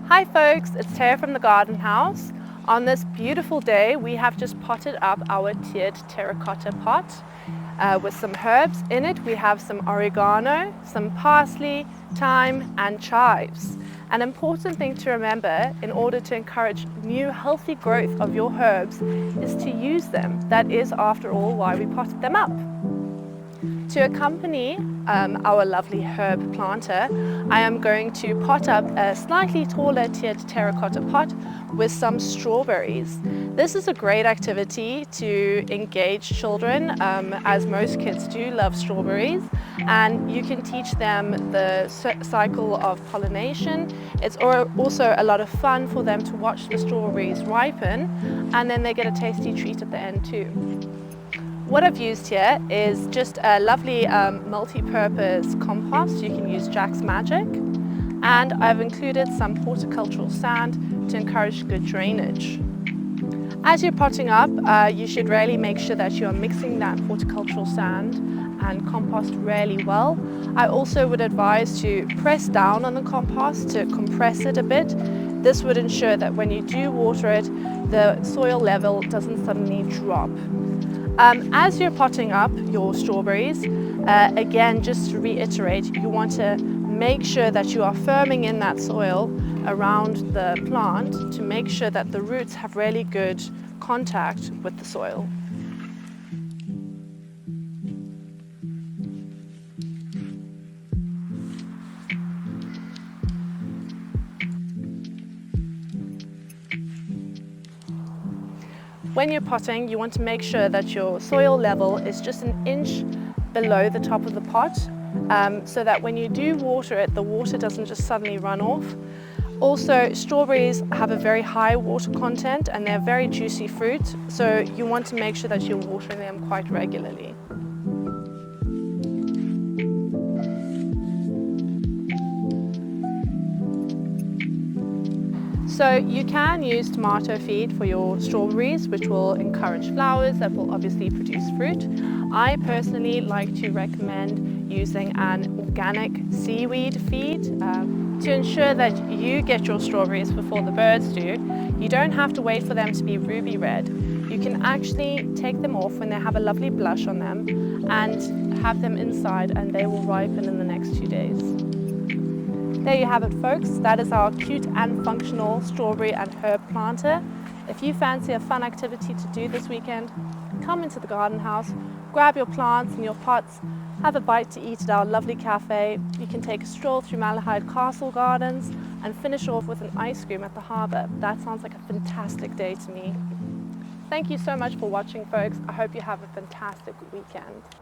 Hi folks, it's Tara from the Garden House. On this beautiful day, we have just potted up our tiered terracotta pot with some herbs in it. We have some oregano, some parsley, thyme and chives. An important thing to remember in order to encourage new healthy growth of your herbs is to use them. That is, after all, why we potted them up. To accompany our lovely herb planter, I am going to pot up a slightly taller tiered terracotta pot with some strawberries. This is a great activity to engage children, as most kids do love strawberries, and you can teach them the cycle of pollination. It's also a lot of fun for them to watch the strawberries ripen, and then they get a tasty treat at the end too. What I've used here is just a lovely multi-purpose compost. You can use Jack's Magic, and I've included some horticultural sand to encourage good drainage. As you're potting up, you should really make sure that you are mixing that horticultural sand and compost really well. I also would advise to press down on the compost to compress it a bit. This would ensure that when you do water it, the soil level doesn't suddenly drop. As you're potting up your strawberries, again, just to reiterate, you want to make sure that you are firming in that soil around the plant to make sure that the roots have really good contact with the soil. When you're potting, you want to make sure that your soil level is just an inch below the top of the pot, so that when you do water it, the water doesn't just suddenly run off. Also, strawberries have a very high water content and they're very juicy fruit, so you want to make sure that you're watering them quite regularly. So you can use tomato feed for your strawberries, which will encourage flowers that will obviously produce fruit. I personally like to recommend using an organic seaweed feed to ensure that you get your strawberries before the birds do. You don't have to wait for them to be ruby red. You can actually take them off when they have a lovely blush on them and have them inside, and they will ripen in the next 2 days. There you have it folks, that is our cute and functional strawberry and herb planter. If you fancy a fun activity to do this weekend, come into the Garden House, grab your plants and your pots, have a bite to eat at our lovely cafe. You can take a stroll through Malahide Castle Gardens and finish off with an ice cream at the harbour. That sounds like a fantastic day to me. Thank you so much for watching folks. I hope you have a fantastic weekend.